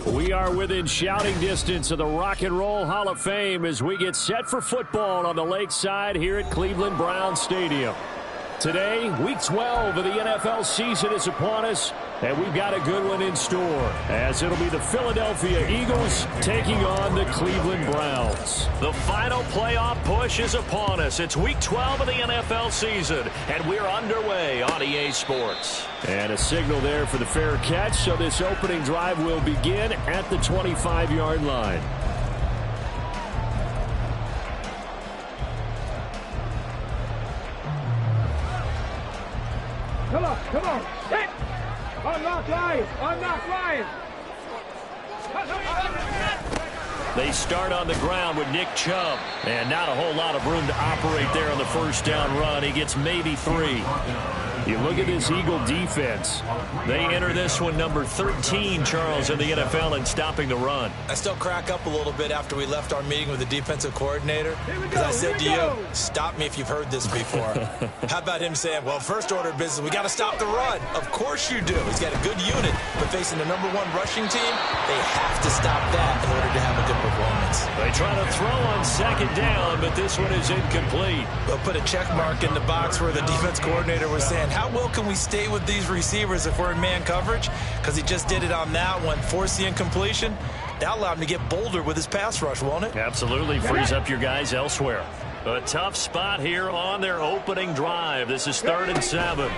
We are within shouting distance of the Rock and Roll Hall of Fame as we get set for football on the lakeside here at Cleveland Browns Stadium. Today, Week 12 of the NFL season is upon us, and we've got a good one in store, as it'll be the Philadelphia Eagles taking on the Cleveland Browns. The final playoff push is upon us. It's Week 12 of the NFL season, and we're underway on EA Sports. And a signal there for the fair catch, so this opening drive will begin at the 25-yard line. Come on, hit! Unlock Lions! Unlock Lions! They start on the ground with Nick Chubb. And not a whole lot of room to operate there on the first down run. He gets maybe 3. You look at this Eagle defense. They enter this one number 13, Charles, in the NFL in stopping the run. I still crack up a little bit after we left our meeting with the defensive coordinator, because I said to you, stop me if you've heard this before. How about him saying, well, first order of business, we got to stop the run. Of course you do. He's got a good unit, but facing the number 1 rushing team, they have to stop that in order to have a good performance. They try to throw on second down, but this one is incomplete. They'll put a check mark in the box where the defense coordinator was saying, how well can we stay with these receivers if we're in man coverage? Because he just did it on that one, forced the incompletion. That allowed him to get bolder with his pass rush, won't it? Absolutely frees up your guys elsewhere. A tough spot here on their opening drive. This is 3rd and 7. A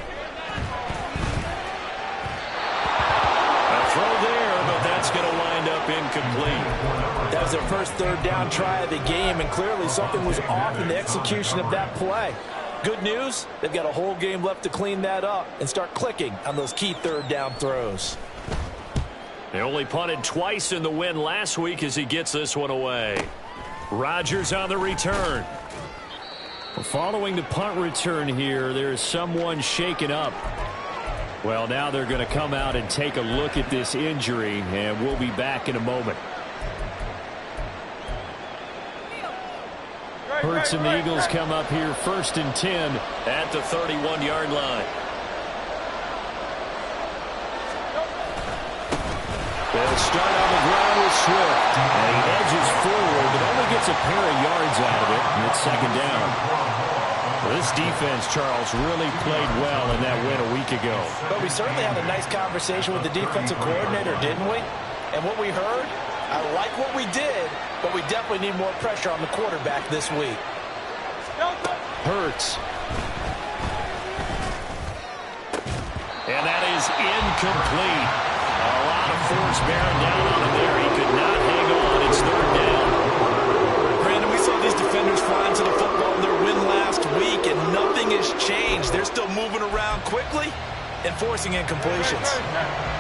throw there, but that's going to wind up incomplete. That was their first 3rd down try of the game, and clearly something was off in the execution of that play. Good news, they've got a whole game left to clean that up and start clicking on those key 3rd down throws. They only punted twice in the win last week as he gets this one away. Rodgers on the return. Following the punt return here, there's someone shaken up. Well, now they're going to come out and take a look at this injury, and we'll be back in a moment. Hurts and the Eagles come up here 1st and 10 at the 31-yard line. They'll start on the ground with Swift. And he edges forward, but only gets a pair of yards out of it, and it's 2nd down. Well, this defense, Charles, really played well in that win a week ago. But we certainly had a nice conversation with the defensive coordinator, didn't we? And what we heard, I like what we did, but we definitely need more pressure on the quarterback this week. Hurts. And that is incomplete. A lot of force bearing down on him there. He could not hang on. It's 3rd down. Brandon, we saw these defenders flying to the football in their win last week, and nothing has changed. They're still moving around quickly and forcing incompletions.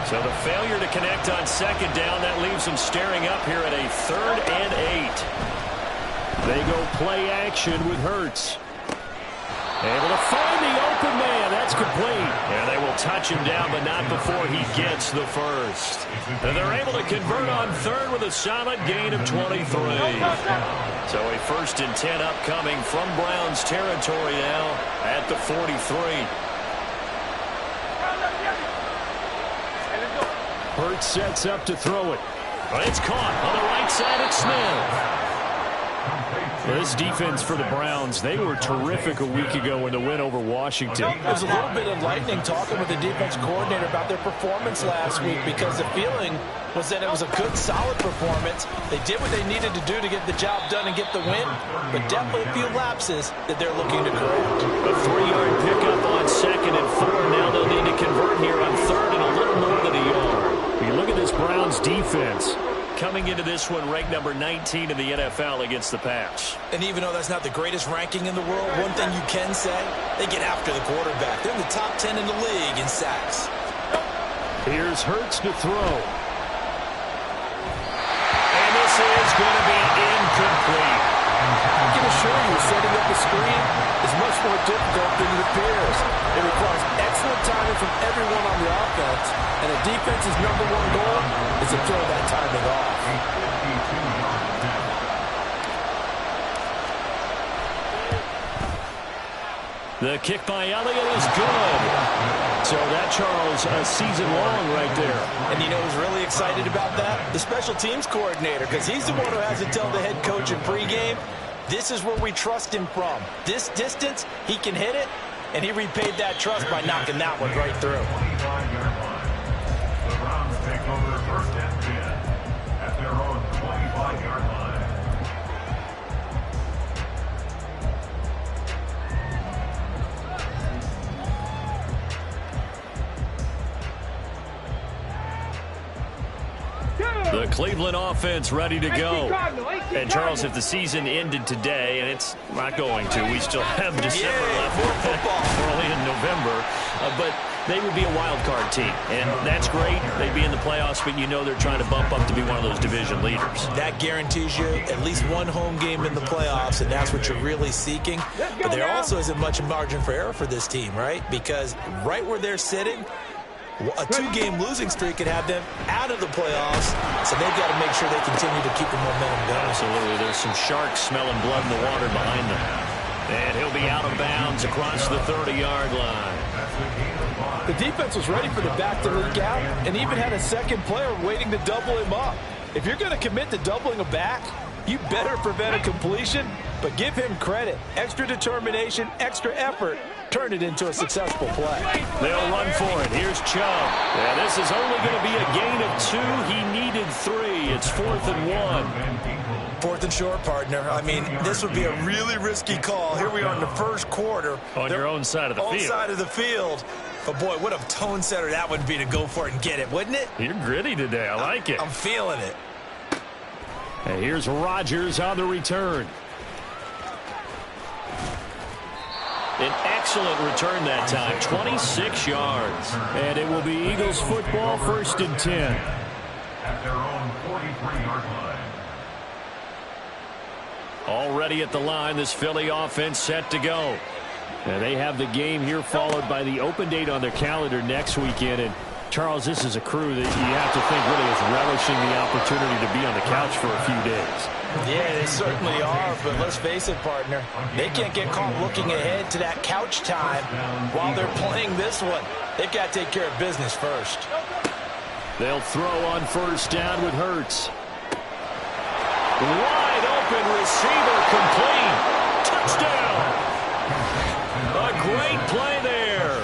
So the failure to connect on 2nd down, that leaves them staring up here at a 3rd and 8. They go play action with Hurts. Able to find the open man. That's complete. And they will touch him down, but not before he gets the first. And they're able to convert on 3rd with a solid gain of 23. So a 1st and 10 upcoming from Browns territory now at the 43. Hurts sets up to throw it. But it's caught on the right side at Smith. This defense for the Browns, they were terrific a week ago in the win over Washington. There was a little bit of lightning talking with the defense coordinator about their performance last week, because the feeling was that it was a good, solid performance. They did what they needed to do to get the job done and get the win, but definitely a few lapses that they're looking to correct. A 3-yard pickup on 2nd and 4. Now they'll need to convert here on 3rd and a little more than a yard. You look at this Browns defense. Coming into this one, ranked number 19 in the NFL against the pass. And even though that's not the greatest ranking in the world, one thing you can say, they get after the quarterback. They're in the top 10 in the league in sacks. Here's Hurts to throw. And this is going to be incomplete. I can assure you, setting up the screen is much more difficult than it appears. It requires excellent timing from everyone on the offense, and the defense's number 1 goal is to throw that timing off. The kick by Elliott is good. So that, Charles, a season long right there. And you know who's really excited about that? The special teams coordinator, because he's the one who has to tell the head coach in pregame, this is where we trust him from. This distance, he can hit it, and he repaid that trust by knocking that one right through. The Browns take over first and 10 at their own 25-yard line. The Cleveland offense ready to go. And, Charles, if the season ended today, and it's not going to, we still have December left. We're only in November. But they would be a wild card team. And that's great. They'd be in the playoffs, but you know they're trying to bump up to be one of those division leaders. That guarantees you at least one home game in the playoffs, and that's what you're really seeking. But there also isn't much margin for error for this team, right? Because right where they're sitting, a two-game losing streak could have them out of the playoffs, so they've got to make sure they continue to keep the momentum going. Absolutely. There's some sharks smelling blood in the water behind them. And he'll be out of bounds across the 30-yard line. The defense was ready for the back to leak out and even had a second player waiting to double him up. If you're going to commit to doubling a back, you better prevent a completion, but give him credit. Extra determination, extra effort. Turn it into a successful play. They'll run for it. Here's Chubb. Yeah, this is only going to be a gain of 2. He needed 3. It's 4th and 1. 4th and short, partner. I mean, this would be a really risky call. Here we are in the first quarter. On your own side of the field. Own side of the field. But, boy, what a tone setter that would be to go for it and get it, wouldn't it? You're gritty today. I like it. I'm feeling it. And here's Rodgers on the return. An excellent return that time, 26 yards. And it will be Eagles football, 1st and 10. At their own 43-yard line. Already at the line, this Philly offense set to go. And they have the game here followed by the open date on their calendar next weekend. And, Charles, this is a crew that you have to think really is relishing the opportunity to be on the couch for a few days. Yeah, they certainly are, but let's face it, partner. They can't get caught looking ahead to that couch time while they're playing this one. They've got to take care of business first. They'll throw on 1st down with Hurts. Wide open receiver, complete. Touchdown. A great play there.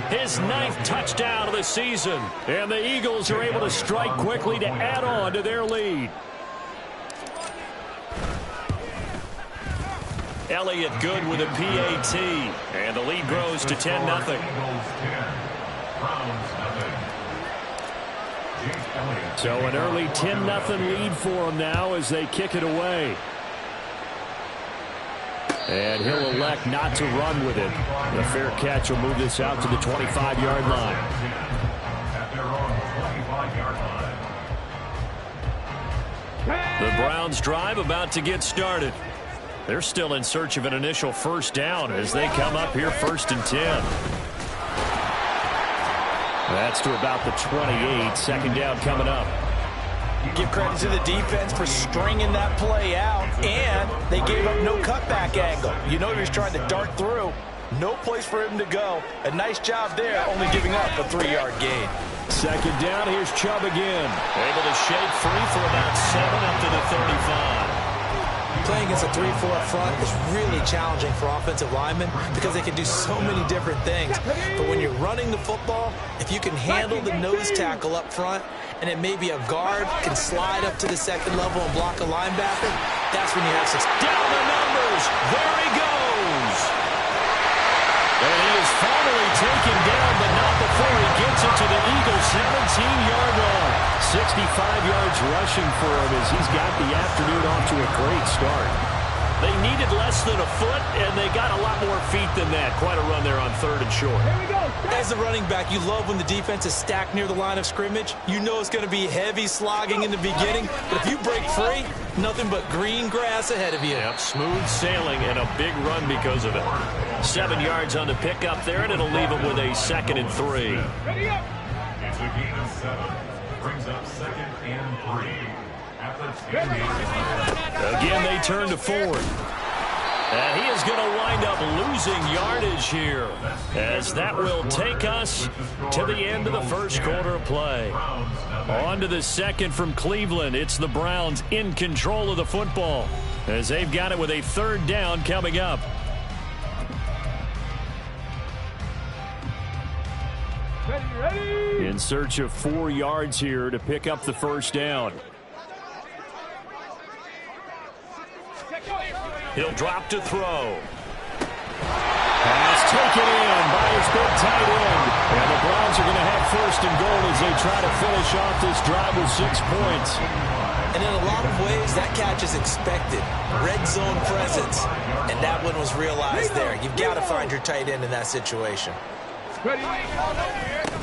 His 9th touchdown of the season. And the Eagles are able to strike quickly to add on to their lead. Elliott good with a PAT. And the lead grows to 10-0. So an early 10-0 lead for them now as they kick it away. And he'll elect not to run with it. The fair catch will move this out to the 25-yard line. The Browns drive about to get started. They're still in search of an initial 1st down as they come up here 1st and 10. That's to about the 28. 2nd down coming up. Give credit to the defense for stringing that play out, and they gave up no cutback angle. You know he was trying to dart through. No place for him to go. A nice job there, only giving up a 3-yard gain. 2nd down, here's Chubb again. Able to shake free for about 7 up to the 35. Playing against a 3-4 front is really challenging for offensive linemen because they can do so many different things. But when you're running the football, if you can handle the nose tackle up front, and it may be a guard can slide up to the 2nd level and block a linebacker, that's when you have success. Down the numbers. There he goes. And he is finally taken down, but not before he gets it to the Eagles' 17-yard line. 65 yards rushing for him as he's got the afternoon off to a great start. They needed less than a foot, and they got a lot more feet than that. Quite a run there on 3rd and short. As a running back, you love when the defense is stacked near the line of scrimmage. You know it's going to be heavy slogging in the beginning, but if you break free, nothing but green grass ahead of you. Yep, smooth sailing and a big run because of it. 7 yards on the pickup there, and it'll leave him with a 2nd and 3. It's a gain of 7. Brings up 2nd and 3. Again, they turn to Ford. And he is going to wind up losing yardage here, as that will take us to the end of the first quarter of play. On to the second from Cleveland. It's the Browns in control of the football, as they've got it with a third down coming up. Ready. In search of 4 yards here to pick up the first down. He'll drop to throw. Pass taken in by his big tight end. And the Browns are going to have first and goal as they try to finish off this drive with 6 points. And in a lot of ways, that catch is expected. Red zone presence. And that one was realized there. You've got to find your tight end in that situation. Ready.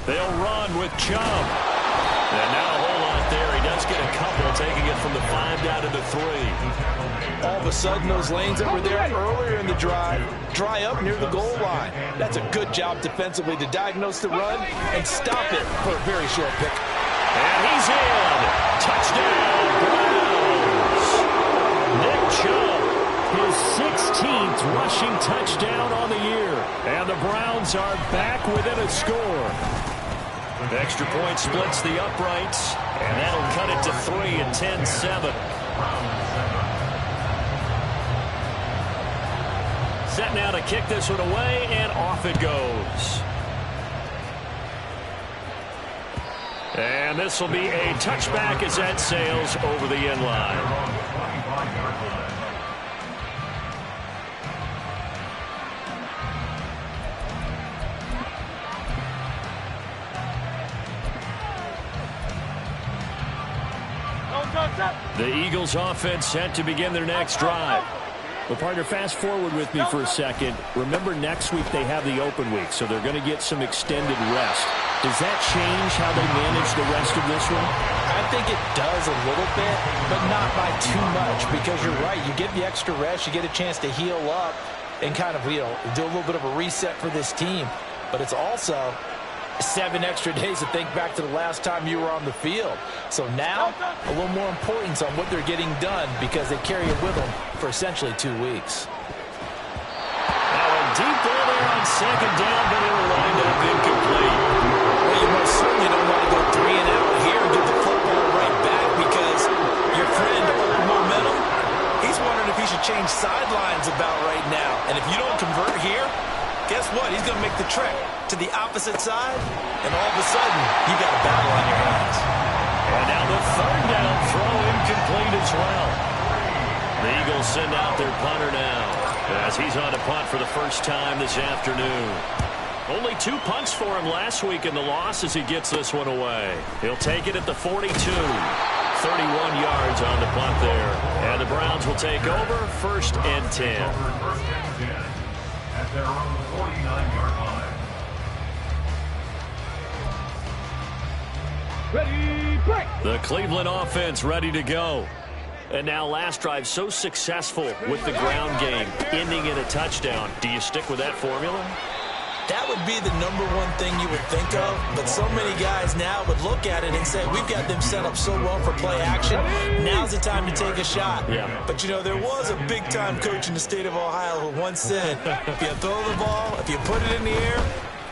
They'll run with Chubb. And now a whole lot there. He does get a couple, taking it from the 5 down to the 3. All of a sudden, those lanes that were there earlier in the drive dry up near the goal line. That's a good job defensively to diagnose the run and stop it for a very short pick. And he's in. Touchdown, Browns. Nick Chubb, his 16th rushing touchdown on the year. And the Browns are back within a score. Extra point splits the uprights, and that'll cut it to 3 at 10-7. Set now to kick this one away, and off it goes. And this will be a touchback as that sails over the end line. The Eagles offense set to begin their next drive. Well, partner, fast forward with me for a second. Remember, next week they have the open week, so they're going to get some extended rest. Does that change how they manage the rest of this one? I think it does a little bit, but not by too much, because you're right. You get the extra rest, you get a chance to heal up and kind of, do a little bit of a reset for this team. But it's also 7 extra days to think back to the last time you were on the field. So now, a little more importance on what they're getting done, because they carry it with them for essentially 2 weeks. Now a deep ball there on second down, but it'll wind up incomplete. Well, you most certainly don't want to go 3 and out here and get the football right back, because your friend, Old Momentum, he's wondering if he should change sidelines about right now. And if you don't convert here, guess what? He's going to make the trek to the opposite side, and all of a sudden, you got a battle on your hands. And now the third down throw incomplete as well. The Eagles send out their punter now, as he's on to punt for the first time this afternoon. Only 2 punts for him last week in the loss as he gets this one away. He'll take it at the 42. 31 yards on the punt there. And the Browns will take over, 1st and 10. First and 10 at their own 49-yard line. Ready, break. The Cleveland offense ready to go. And now last drive so successful with the ground game, ending in a touchdown. Do you stick with that formula? That would be the #1 thing you would think of, but so many guys now would look at it and say, we've got them set up so well for play action, now's the time to take a shot. Yeah. But, there was a big-time coach in the state of Ohio who once said, if you throw the ball, if you put it in the air,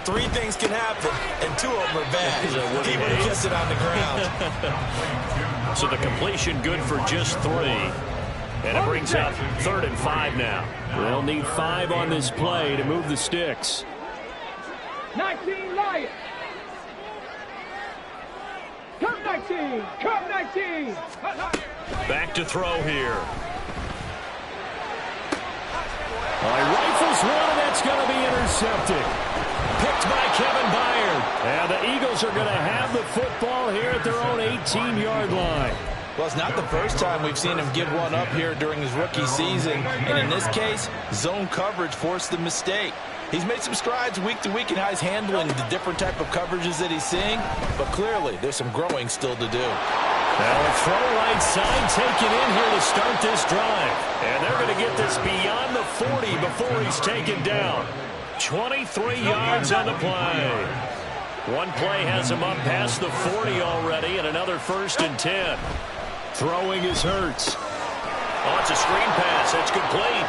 3 things can happen, and 2 of them are bad. He would have kissed it on the ground. So the completion good for just 3. And it brings up 3rd and 5 now. They'll need 5 on this play to move the sticks. 19 Lions. Come 19. Come 19. Back to throw here. Rifles one, and that's going to be intercepted. Picked by Kevin Byard. And the Eagles are going to have the football here at their own 18-yard line. Well, it's not the first time we've seen him give one up here during his rookie season. And in this case, zone coverage forced the mistake. He's made some strides week to week in how he's handling the different type of coverages that he's seeing. But clearly, there's some growing still to do. Now a throw right side taken in here to start this drive. And they're going to get this beyond the 40 before he's taken down. 23 yards on the play. One play has him up past the 40 already, and another 1st and 10. Throwing is Hurts. Oh, it's a screen pass. That's complete.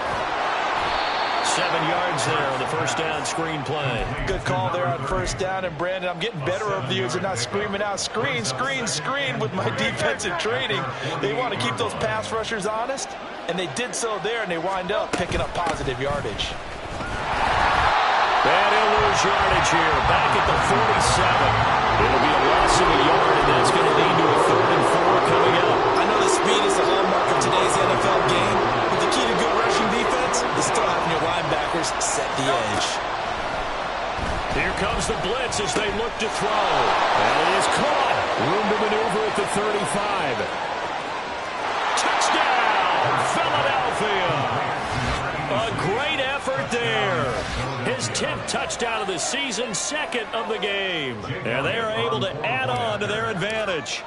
7 yards there on the first down screen play. Good call there on first down. And, Brandon, I'm getting better over the years of not screaming out, screen, screen, screen with my defensive training. They want to keep those pass rushers honest, and they did so there, and they wind up picking up positive yardage. And he'll lose yardage here, back at the 47. It'll be a loss of a yard, and that's going to lead to a 3rd and 4 coming up. I know the speed is the hallmark of today's NFL game, but the key to good rushing defense is still having your linebackers set the edge. Here comes the blitz as they look to throw. And it is caught. Room to maneuver at the 35. Touchdown, Philadelphia. A great effort there. His 10th touchdown of the season, 2nd of the game. And they are able to add on to their advantage.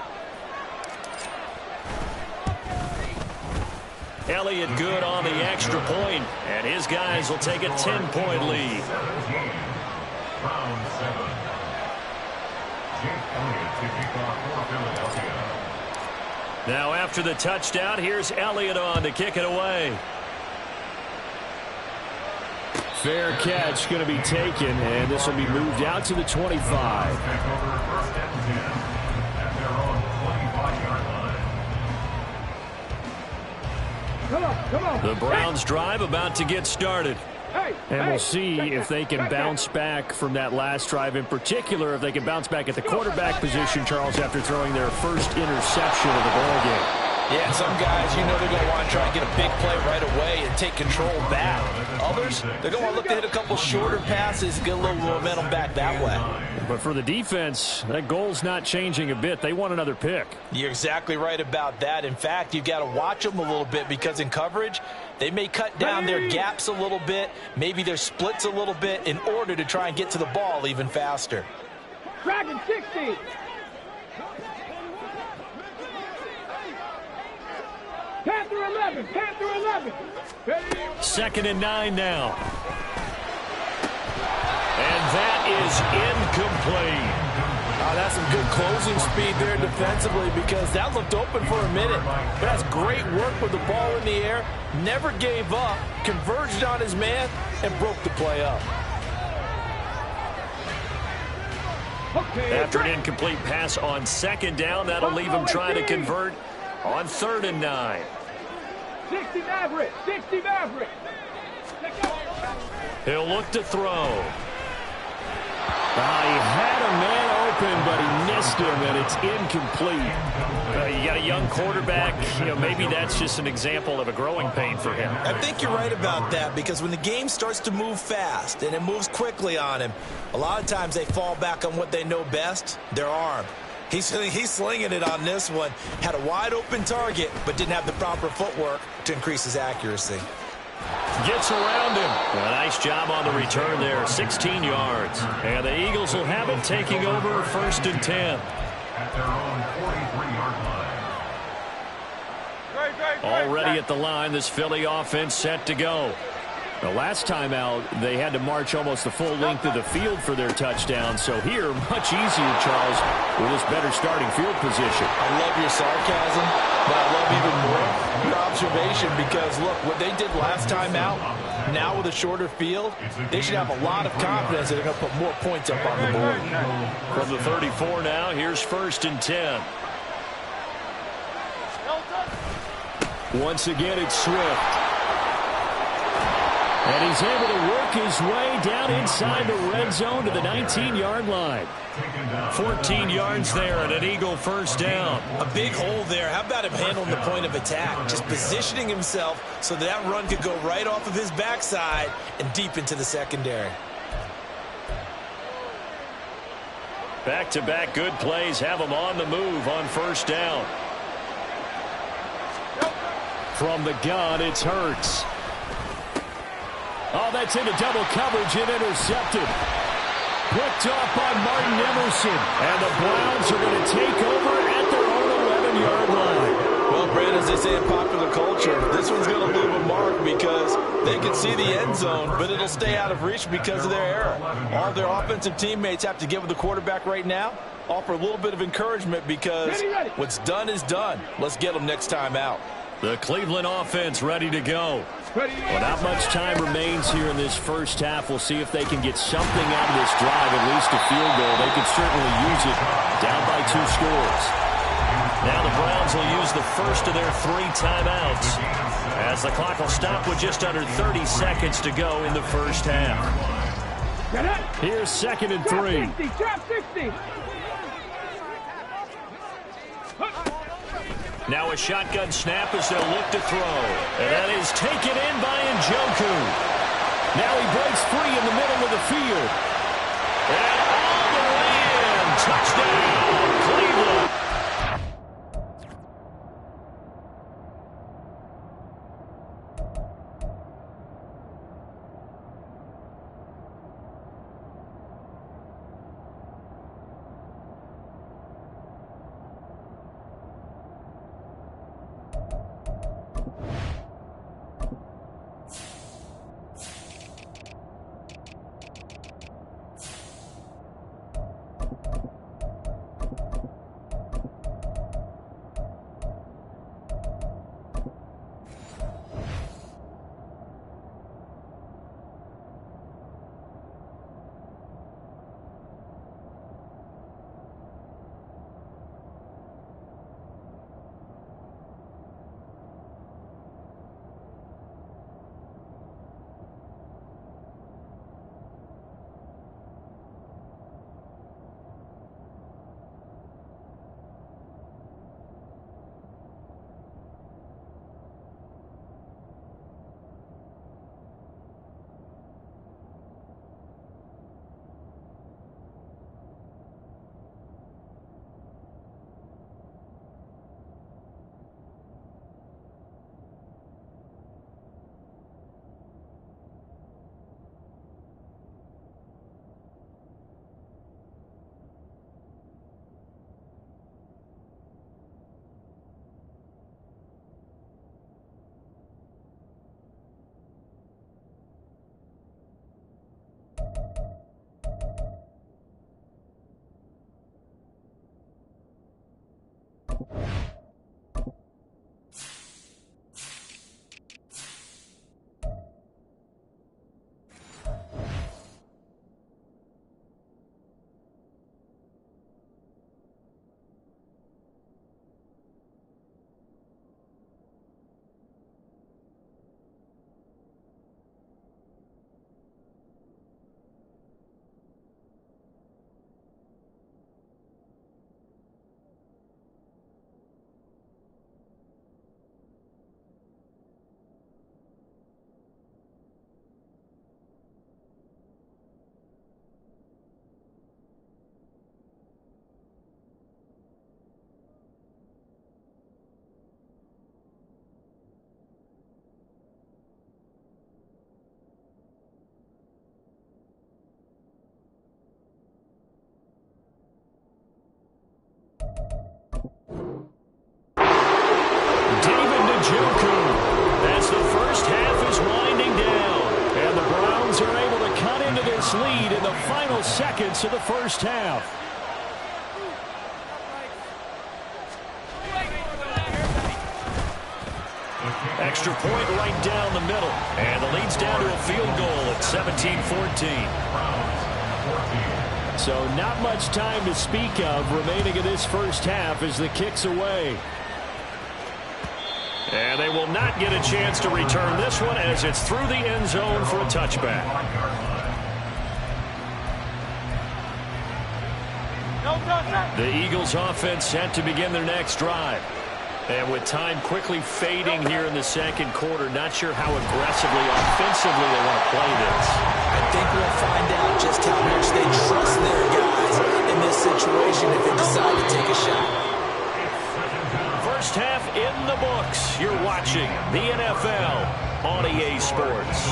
Elliott good on the extra point, and his guys will take a 10-point lead. Round 7. Jake Elliott to kick off for Philadelphia. Now after the touchdown, here's Elliott on to kick it away. Fair catch going to be taken, and this will be moved out to the 25. Take over 1st and 10 at their own 25-yard line. Come on. The Browns drive about to get started. And we'll see if they can bounce back from that last drive, in particular if they can bounce back at the quarterback position, Charles, after throwing their first interception of the ball game. Yeah, some guys, you know, they're going to want to try and get a big play right away and take control back. Others, they're going to want to look to hit a couple shorter passes, get a little momentum back that way. But for the defense, that goal's not changing a bit. They want another pick. You're exactly right about that. In fact, you've got to watch them a little bit because in coverage, they may cut down their gaps a little bit, maybe their splits a little bit in order to try and get to the ball even faster. Dragon 60. Panther 11. Panther 11. 2nd and 9 now. And that is incomplete. That's some good closing speed there defensively because that looked open for a minute. But that's great work with the ball in the air. Never gave up, converged on his man, and broke the play up. After an incomplete pass on 2nd down, that'll leave him trying to convert on 3rd and 9. 60 Maverick. 60 Maverick. He'll look to throw. He had a man open, but he missed him, and it's incomplete. You got a young quarterback. You know, maybe that's just an example of a growing pain for him. I think you're right about that because when the game starts to move fast and it moves quickly on him, a lot of times they fall back on what they know best, their arm. He's slinging it on this one. Had a wide open target, but didn't have the proper footwork to increase his accuracy. Gets around him. A nice job on the return there, 16 yards. And the Eagles will have it taking over 1st and 10. At their own 43-yard line. Already at the line, this Philly offense set to go. The last time out, they had to march almost the full length of the field for their touchdown. So here, much easier, Charles, with this better starting field position. I love your sarcasm, but I love even more your observation because, look, what they did last time out, now with a shorter field, they should have a lot of confidence that they're going to put more points up on the board. From the 34 now, here's 1st and 10. Once again, it's Swift. And he's able to work his way down inside the red zone to the 19-yard line. 14 yards there and an Eagle 1st down. A big hole there. How about him handling the point of attack? Just positioning himself so that run could go right off of his backside and deep into the secondary. Back-to-back good plays have him on the move on 1st down. From the gun, it's Hurts. Oh, that's into double coverage and intercepted. Picked off by Martin Emerson. And the Browns are going to take over at their own 11-yard line. Well, Brandon, as they say in popular culture, this one's going to leave a mark because they can see the end zone, but it'll stay out of reach because of their error. All their offensive teammates have to give the quarterback right now, offer a little bit of encouragement because what's done is done. Let's get them next time out. The Cleveland offense ready to go. Well, not much time remains here in this first half. We'll see if they can get something out of this drive, at least a field goal. They could certainly use it, down by 2 scores. Now the Browns will use the first of their 3 timeouts as the clock will stop with just under 30 seconds to go in the first half. Here's 2nd and 3. Drop 60. Now a shotgun snap as they'll look to throw. And that is taken in by Njoku. Now he breaks free in the middle of the field. And all the way in. Touchdown, Cleveland. Lead in the final seconds of the first half. Extra point right down the middle. And the lead's down to a field goal at 17-14. So not much time to speak of remaining in this first half as the kick's away. And they will not get a chance to return this one as it's through the end zone for a touchback. The Eagles offense set to begin their next drive. And with time quickly fading here in the second quarter, not sure how aggressively, offensively they want to play this. I think we'll find out just how much they trust their guys in this situation if they decide to take a shot. First half in the books. You're watching the NFL on EA Sports.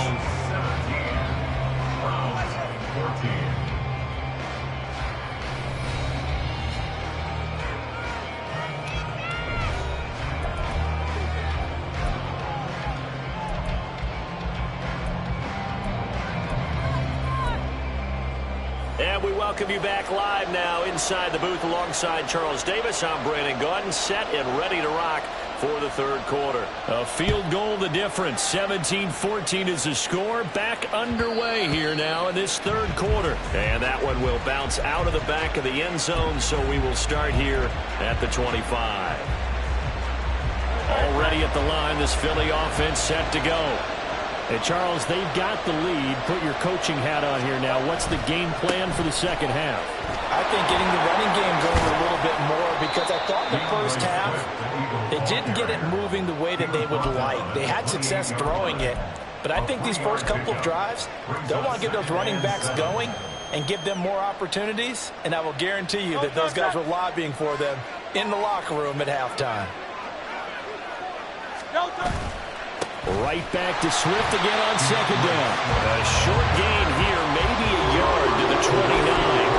And we welcome you back live now inside the booth alongside Charles Davis. I'm Brandon Gaudin, set and ready to rock for the third quarter. A field goal the difference. 17-14 is the score. Back underway here now in this third quarter. And that one will bounce out of the back of the end zone, so we will start here at the 25. Already at the line, this Philly offense set to go. Hey, Charles, they've got the lead. Put your coaching hat on here now. What's the game plan for the second half? I think getting the running game going a little bit more, because I thought the first half they didn't get it moving the way that they would like. They had success throwing it, but I think these first couple of drives, they'll want to get those running backs going and give them more opportunities, and I will guarantee you that those guys were lobbying for them in the locker room at halftime. Right back to Swift again on second down. A short gain here, maybe a yard to the 29.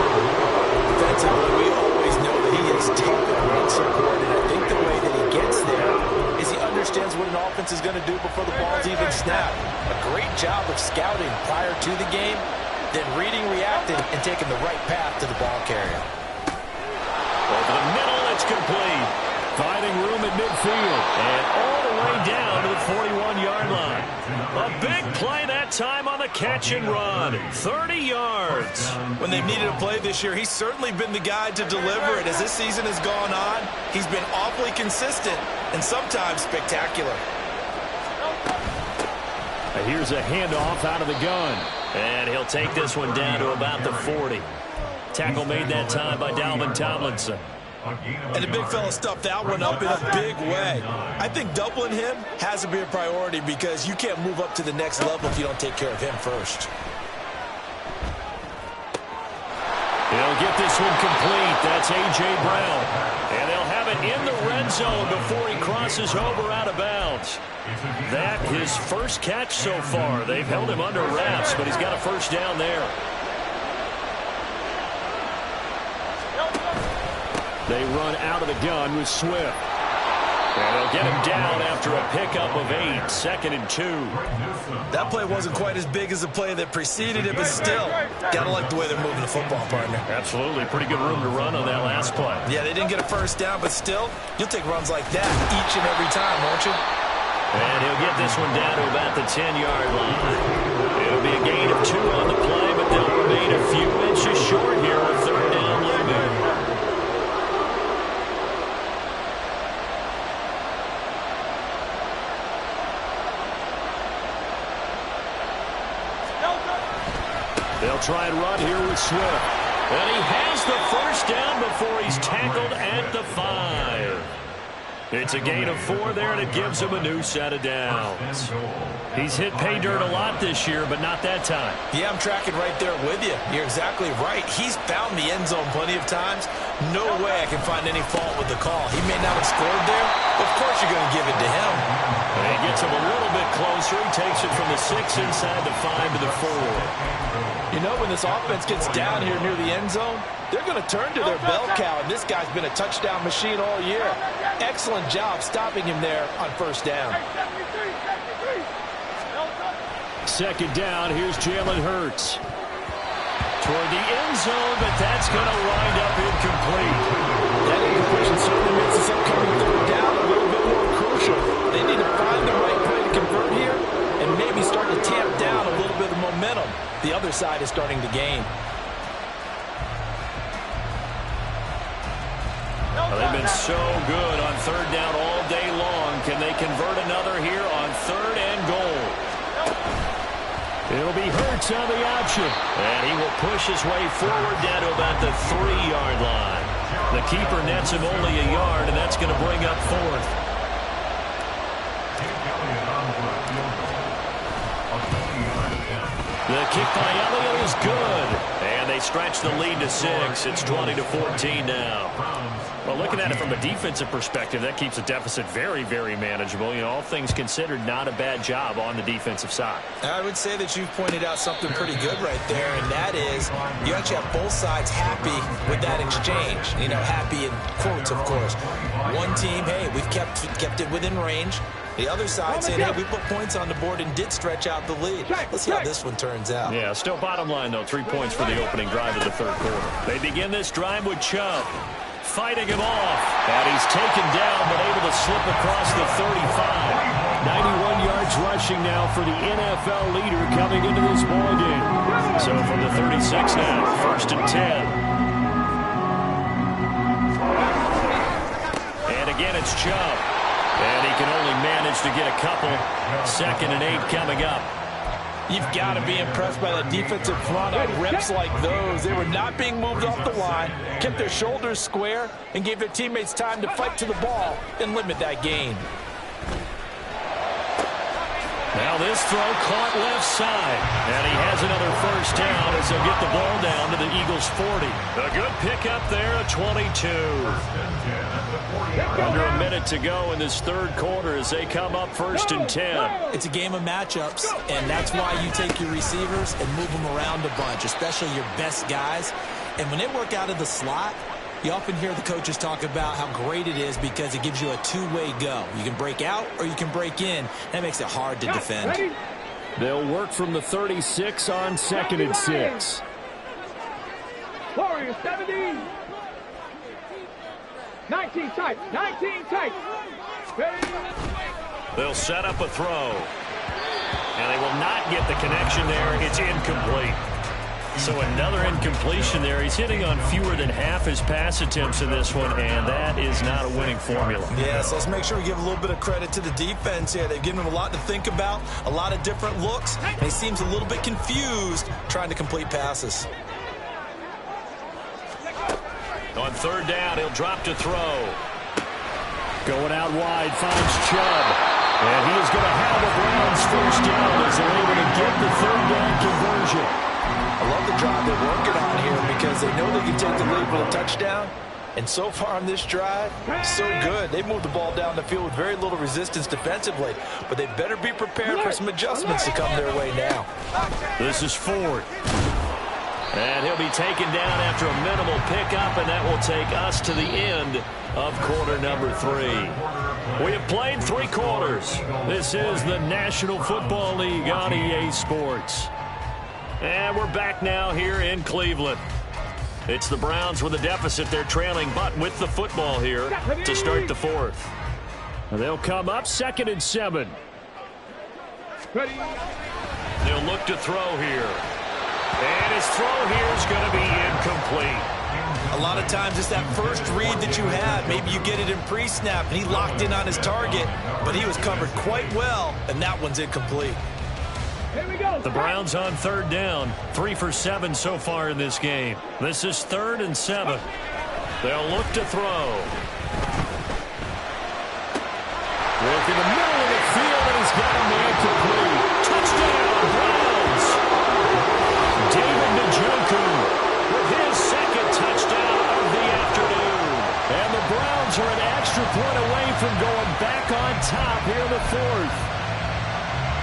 Defensively, we always know that he is tough and run support, and I think the way that he gets there is he understands what an offense is going to do before the ball's even snapped. A great job of scouting prior to the game, then reading, reacting, and taking the right path to the ball carrier. Over the middle, it's complete. Finding room at midfield, and all the way down to the 41-yard line. A big play that time on the catch and run. 30 yards. When they've needed a play this year, he's certainly been the guy to deliver it. As this season has gone on, he's been awfully consistent and sometimes spectacular. Here's a handoff out of the gun. And he'll take this one down to about the 40. Tackle made that time by Dalvin Tomlinson. And the big fella stuffed that one up in a big way. I think doubling him has to be a priority, because you can't move up to the next level if you don't take care of him first. He'll get this one complete. That's A.J. Brown. And they'll have it in the red zone before he crosses over out of bounds. That his first catch so far. They've held him under wraps, but he's got a first down there. They run out of the gun with Swift. And they'll get him down after a pickup of 8, 2nd and 2. That play wasn't quite as big as the play that preceded it, but still, gotta like the way they're moving the football, partner. Absolutely. Pretty good room to run on that last play. Yeah, they didn't get a first down, but still, you'll take runs like that each and every time, won't you? And he'll get this one down to about the 10-yard line. It'll be a gain of 2 on the play, but they'll remain a few inches short here with third down looming. They'll try and run here with Swift. And he has the first down before he's tackled at the 5. It's a gain of 4 there, and it gives him a new set of downs. He's hit pay dirt a lot this year, but not that time. Yeah, I'm tracking right there with you. You're exactly right. He's found the end zone plenty of times. No way I can find any fault with the call. He may not have scored there, but of course you're going to give it to him. And he gets him a little bit closer. He takes it from the 6 inside the 5 to the 4. You know, when this offense gets down here near the end zone, they're going to turn to their bell cow, and this guy's been a touchdown machine all year. Excellent job stopping him there on first down. Second down, here's Jalen Hurts. Toward the end zone, but that's going to wind up incomplete. That incompletion certainly makes this upcoming third down a little bit more crucial. They need to find the right play to convert here and maybe start to tamp down a little bit of momentum. The other side is starting to gain. Well, they've been so good on third down all day long. Can they convert another here on 3rd and goal? It'll be Hurts on the option. And he will push his way forward down to about the 3-yard line. The keeper nets him only a yard, and that's going to bring up 4th. The kick by Elliott is good. And they stretch the lead to 6. It's 20-14 now. Well, looking at it from a defensive perspective, that keeps the deficit very, very manageable. You know, all things considered, not a bad job on the defensive side. I would say that you've pointed out something pretty good right there, and that is you actually have both sides happy with that exchange. You know, happy in quotes, of course. One team, hey, we've kept it within range. The other side saying, hey, we put points on the board and did stretch out the lead. Let's see how this one turns out. Yeah, still bottom line, though, 3 points for the opening drive of the third quarter. They begin this drive with Chubb. fighting him off. And he's taken down, but able to slip across the 35. 91 yards rushing now for the NFL leader coming into this ball game. So from the 36 now, 1st and 10. And again, it's Chubb. And he can only manage to get a couple. 2nd and 8 coming up. You've got to be impressed by that defensive front on reps like those. They were not being moved off the line, kept their shoulders square, and gave their teammates time to fight to the ball and limit that gain. Now this throw caught left side. And he has another 1st down as they'll get the ball down to the Eagles' 40. A good pickup there at 22. Under a minute to go in this 3rd quarter as they come up 1st and 10. It's a game of matchups, and that's why you take your receivers and move them around a bunch, especially your best guys. And when they work out of the slot, you often hear the coaches talk about how great it is because it gives you a two-way go. You can break out or you can break in. That makes it hard to defend. They'll work from the 36 on 2nd and 6. Warriors 17. 19 tight. 19 tight. They'll set up a throw. And they will not get the connection there. It's incomplete. So another incompletion there. He's hitting on fewer than half his pass attempts in this one, and that is not a winning formula. Yeah, so let's make sure we give a little bit of credit to the defense here. They've given him a lot to think about, a lot of different looks, and he seems a little bit confused trying to complete passes. On 3rd down, he'll drop to throw. Going out wide, finds Chubb. And he is going to have the Browns 1st down as they're able to get the 3rd down conversion. I love the drive they're working on here because they know they can take the lead with a touchdown. And so far on this drive, so good. They moved the ball down the field with very little resistance defensively. But they better be prepared for some adjustments to come their way now. This is Ford. And he'll be taken down after a minimal pickup, and that will take us to the end of quarter number 3. We have played 3 quarters. This is the National Football League on EA Sports. And we're back now here in Cleveland. It's the Browns with a deficit. They're trailing, but with the football here to start the 4th. They'll come up 2nd and 7. They'll look to throw here. And his throw here is going to be incomplete. A lot of times it's that first read that you have. Maybe you get it in pre-snap, and he locked in on his target, but he was covered quite well, and that one's incomplete. Here we go. The Browns on 3rd down. 3 for 7 so far in this game. This is 3rd and 7. They'll look to throw. Work in the middle of the field, and he's got a man complete. Touchdown, Browns. David Njoku with his 2nd touchdown of the afternoon. And the Browns are an extra point away from going back on top here in the 4th.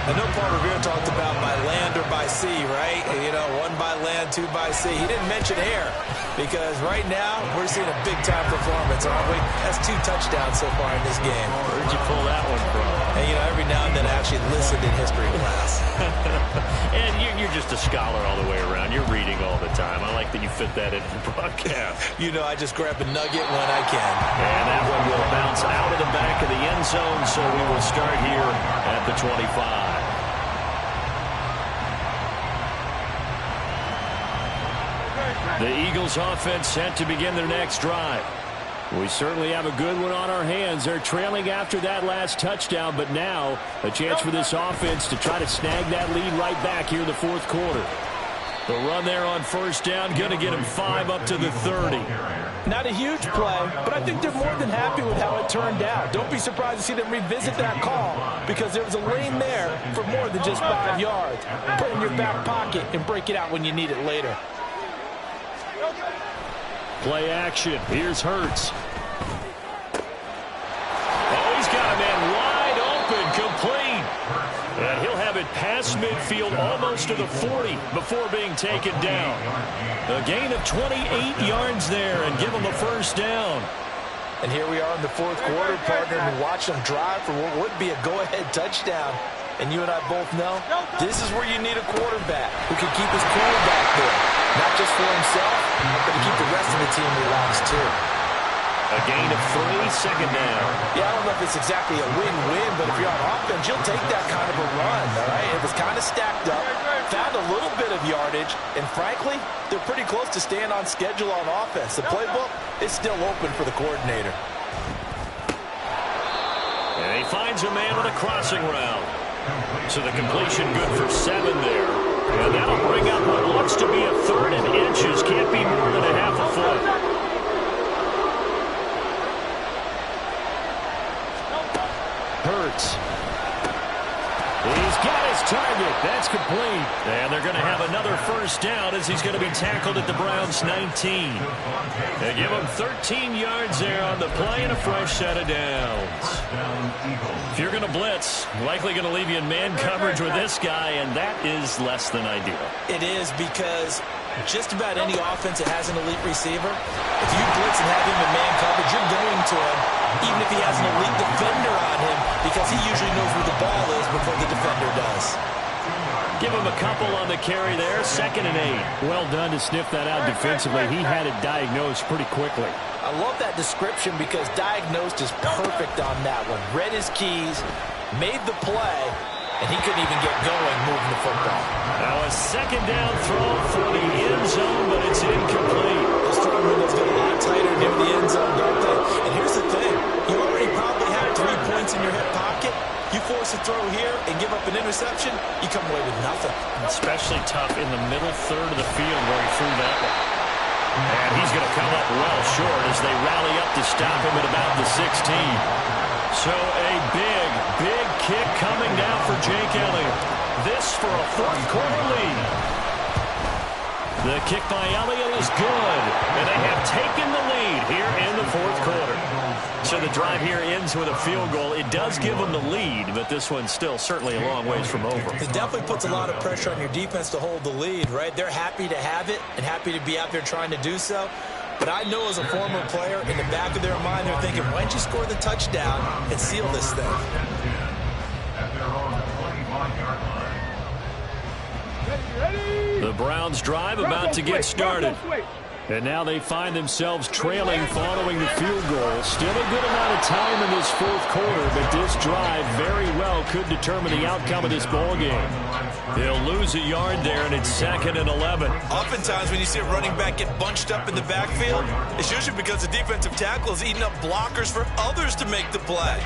I know Paul Revere talked about by land or by sea, right? You know, 1 by land, 2 by sea. He didn't mention air because right now we're seeing a big-time performance, aren't we? That's 2 touchdowns so far in this game. Where'd you pull that one from? And, you know, every now and then I actually listened in history class. And you're just a scholar all the way around. You're reading all the time. I like that you fit that in the broadcast. You know, I just grab a nugget when I can. And that one will bounce out of the back of the end zone, so we will start here at the 25. The Eagles offense set to begin their next drive. We certainly have a good one on our hands. They're trailing after that last touchdown, but now a chance for this offense to try to snag that lead right back here in the 4th quarter. The run there on 1st down, going to get him 5 up to the 30. Not a huge play, but I think they're more than happy with how it turned out. Don't be surprised to see them revisit that call because there was a lane there for more than just 5 yards. Put it in your back pocket and break it out when you need it later. Play action. Here's Hurts. Oh, he's got a man wide open, complete. And he'll have it past midfield almost to the 40 before being taken down. A gain of 28 yards there and give him a 1st down. And here we are in the 4th quarter, partner, and watch them drive for what would be a go-ahead touchdown. And you and I both know this is where you need a quarterback who can keep his cool back there. Not just for himself, but to keep the rest of the team relaxed too. A gain of 3, second down. Yeah, I don't know if it's exactly a win-win, but if you're on offense, you'll take that kind of a run, all right? It was kind of stacked up, found a little bit of yardage, and frankly, they're pretty close to staying on schedule on offense. The playbook is still open for the coordinator. And he finds a man on a crossing route. So the completion good for 7 there. And that'll bring up what looks to be a 3rd and inches. Can't be more than a half a foot. Hurts. He's got his target. That's complete. And they're going to have another first down as he's going to be tackled at the Browns' 19. They give him 13 yards there on the play and a fresh set of downs. If you're going to blitz, likely going to leave you in man coverage with this guy, and that is less than ideal. It is, because just about any offense that has an elite receiver, if you blitz and have him in man coverage, you're going to him, even if he has an elite defender on him, because he usually knows where the ball is before the defender does. Give him a couple on the carry there. 2nd and 8. Well done to sniff that out defensively. He had it diagnosed pretty quickly. I love that description because diagnosed is perfect on that one. Read his keys, made the play, and he couldn't even get going moving the football. Now a 2nd down throw for the end zone, but it's incomplete. Those throwing windows get a lot tighter near the end zone, don't they? And here's the thing. You already probably had 3 points in your hip pocket. You force a throw here and give up an interception, you come away with nothing. Especially tough in the middle third of the field where he threw that one. And he's going to come up well short as they rally up to stop him at about the 16. So a big kick coming down for Jake Elliott. This for a 4th quarter lead. The kick by Elliott is good, and they have taken the lead here in the 4th quarter. So the drive here ends with a field goal. It does give them the lead, but this one's still certainly a long ways from over. It definitely puts a lot of pressure on your defense to hold the lead, right? They're happy to have it and happy to be out there trying to do so. But I know as a former player, in the back of their mind, they're thinking, why don't you score the touchdown and seal this thing? At their own 25-yard line. The Browns drive about to get started. And now they find themselves trailing following the field goal. Still a good amount of time in this 4th quarter, but this drive very well could determine the outcome of this ball game. They'll lose a yard there, and it's 2nd and 11. Oftentimes when you see a running back get bunched up in the backfield, it's usually because the defensive tackle is eating up blockers for others to make the play.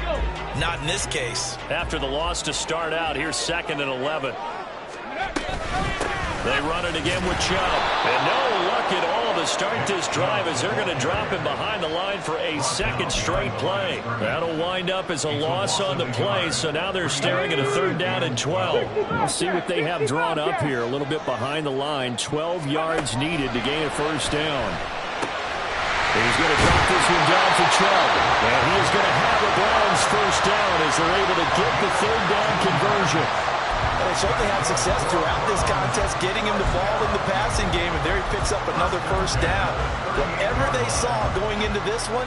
Not in this case. After the loss to start out, here's 2nd and 11. They run it again with Chubb. And no luck at all to start this drive as they're going to drop him behind the line for a 2nd straight play. That'll wind up as a loss on the play, so now they're staring at a 3rd down and 12. We'll see what they have drawn up here a little bit behind the line. 12 yards needed to gain a 1st down. He's going to drop this one down for Chubb. And he is going to have the Browns 1st down as they're able to get the 3rd down conversion. They certainly had success throughout this contest, getting him the ball in the passing game, and there he picks up another 1st down. Whatever they saw going into this one,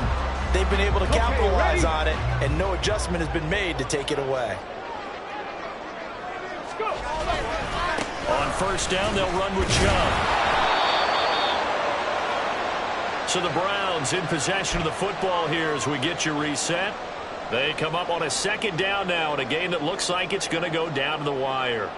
they've been able to capitalize on it, and no adjustment has been made to take it away. On 1st down, they'll run with Chubb. So the Browns in possession of the football here as we get you reset. They come up on a 2nd down now in a game that looks like it's going to go down to the wire.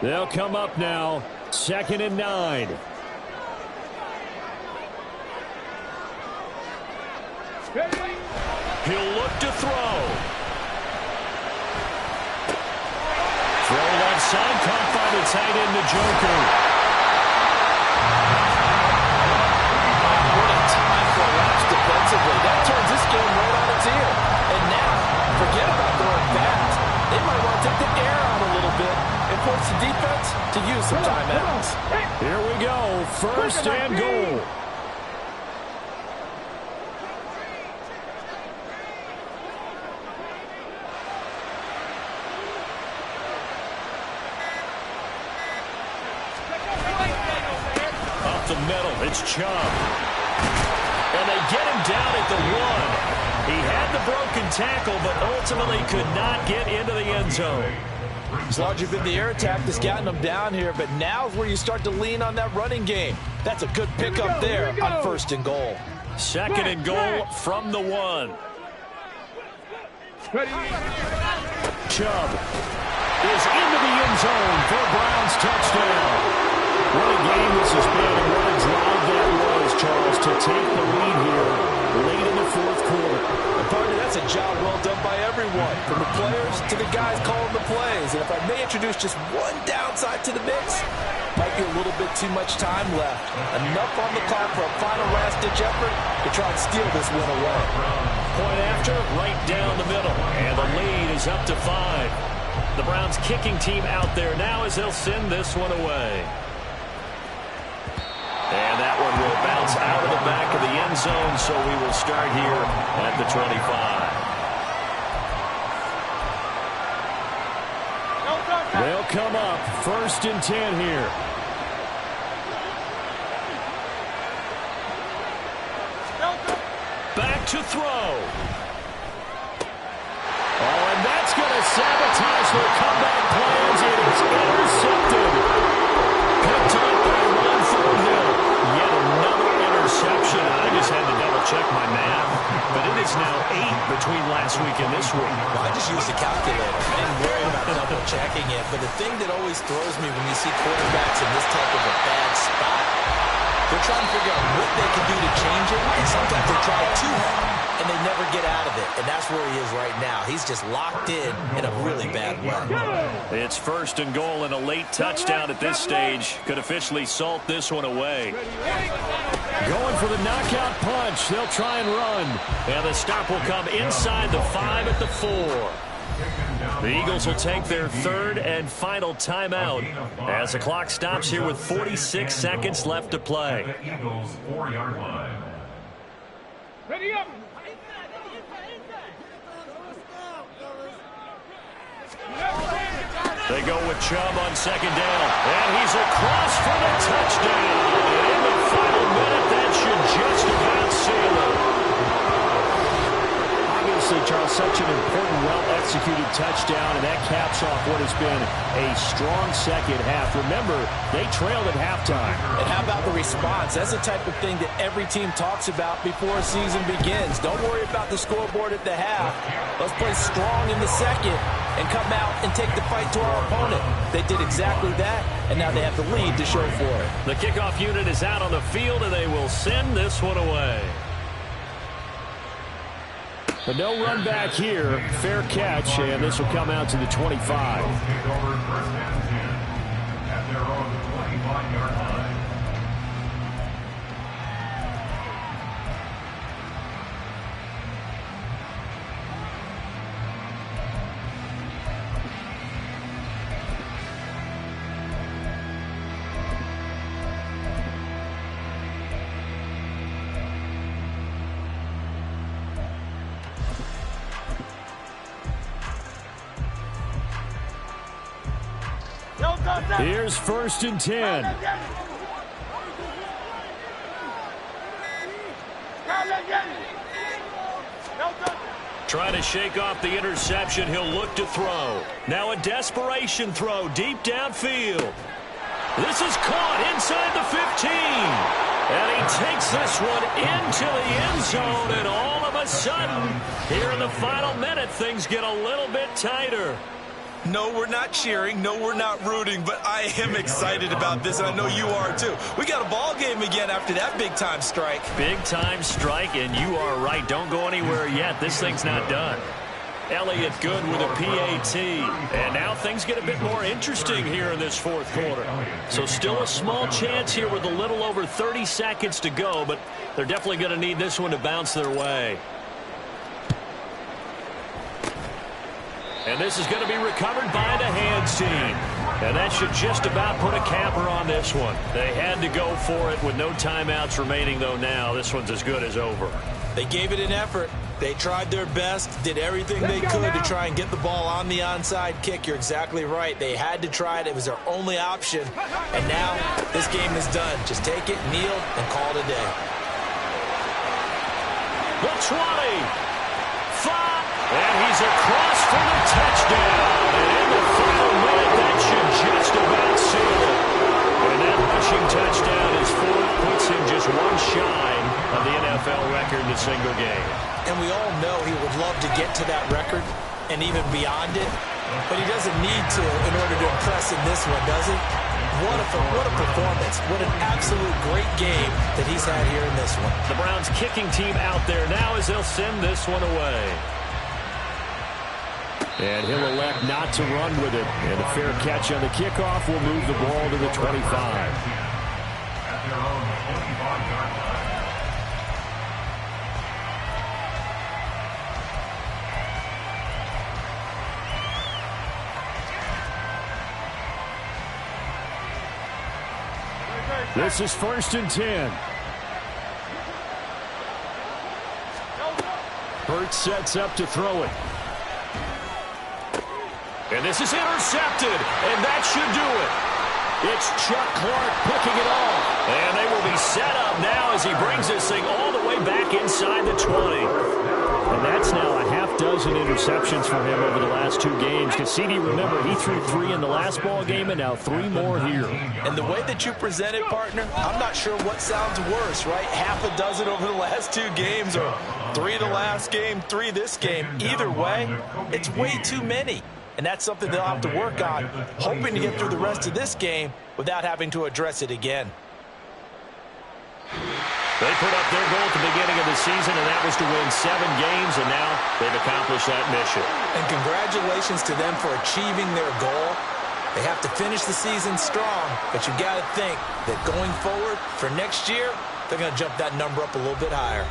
They'll come up now, 2nd and 9. He'll look to throw. Throw left side, caught by the tight end, the Joker. What a time for a lapse defensively. That turns this game right on its ear. And now, forget about throwing fast. They might want to take the air out a little bit and force the defense to use some timeouts. Here we go, 1st and goal. The middle, it's Chubb. And they get him down at the 1. He had the broken tackle, but ultimately could not get into the end zone. It's largely been the air attack that's gotten them down here, but now is where you start to lean on that running game. That's a good pickup there on 1st and goal. 2nd and goal from the 1. Chubb is into the end zone for a Browns touchdown. What a game this has been, and what a drive that was, Charles, to take the lead here late in the 4th quarter. And partner, that's a job well done by everyone, from the players to the guys calling the plays. And if I may introduce just one downside to the mix, might be a little bit too much time left. Enough on the clock for a final last-ditch effort to try and steal this win away. Point after, right down the middle, and the lead is up to 5. The Browns kicking team out there now as they'll send this one away. And that one will bounce out of the back of the end zone, so we will start here at the 25. They'll come up 1st and 10 here. Back to throw. Oh, and that's going to sabotage their comeback plans. It is intercepted. Picked up by Ron Thornhill. Yet another interception. I just had to double-check my math. But it is now 8 between last week and this week. Well, I just used the calculator. I didn't worry about double-checking it. But the thing that always throws me when you see quarterbacks in this type of a bad spot, they're trying to figure out what they can do to change it, and sometimes they try too hard, and they never get out of it. And that's where he is right now. He's just locked in a really bad way. It's 1st and goal, and a late touchdown at this stage could officially salt this one away. Going for the knockout punch. They'll try and run. And the stop will come inside the 5 at the 4. The Eagles will take their 3rd and final timeout as the clock stops here with 46 seconds left to play. Eagles 4-yard line. Ready up. They go with Chubb on 2nd down. And he's across for the touchdown. And in the final minute, that should just about seal it. Obviously, Charles, such an important, well-executed touchdown, and that caps off what has been a strong second half. Remember, they trailed at halftime. And how about the response? That's the type of thing that every team talks about before a season begins. Don't worry about the scoreboard at the half. Let's play strong in the second and come out and take the fight to our opponent. They did exactly that, and now they have the lead to show for it. The kickoff unit is out on the field, and they will send this one away. But no run back here. Fair catch, and this will come out to the 25. Take over 1st and 10 at their own 25-yard line. Here's 1st and 10. Trying to shake off the interception. He'll look to throw. Now a desperation throw deep downfield. This is caught inside the 15. And he takes this one into the end zone. And all of a sudden, here in the final minute, things get a little bit tighter. No, we're not cheering. No, we're not rooting. But I am excited about this, and I know you are too. We got a ball game again after that big-time strike. Big-time strike, and you are right. Don't go anywhere yet. This thing's not done. Elliott good with a PAT. And now things get a bit more interesting here in this 4th quarter. So still a small chance here with a little over 30 seconds to go, but they're definitely going to need this one to bounce their way. And this is going to be recovered by the hands team. And that should just about put a capper on this one. They had to go for it with no timeouts remaining, though now this one's as good as over. They gave it an effort. They tried their best, did everything they could to try and get the ball on the onside kick. You're exactly right. They had to try it. It was their only option. And now this game is done. Just take it, kneel, and call it a day. The 20. fire. And he's across for the touchdown. And in the final minute, that should just about seal it. And that rushing touchdown is fourth, puts him just one shy of the NFL record in a single game. And we all know he would love to get to that record and even beyond it, but he doesn't need to in order to impress in this one, does he? What a performance. What an absolute great game that he's had here in this one. The Browns kicking team out there now as they'll send this one away. And he'll elect not to run with it. And a fair catch on the kickoff will move the ball to the 25. At their own 25-yard line. This is 1st and 10. Hurts sets up to throw it. And this is intercepted, and that should do it. It's Chuck Clark picking it off. And they will be set up now as he brings this thing all the way back inside the 20. And that's now a half dozen interceptions for him over the last 2 games. Cassini, remember, he threw 3 in the last ball game and now 3 more here. And the way that you present it, partner, I'm not sure what sounds worse, right? Half a dozen over the last 2 games or 3 the last game, 3 this game. Either way, it's way too many. And that's something they'll have to work on, hoping to get through the rest of this game without having to address it again. They put up their goal at the beginning of the season, and that was to win 7 games, and now they've accomplished that mission. And congratulations to them for achieving their goal. They have to finish the season strong, but you've got to think that going forward for next year, they're going to jump that number up a little bit higher.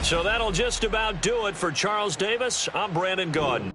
So that'll just about do it for Charles Davis. I'm Brandon Gaudin.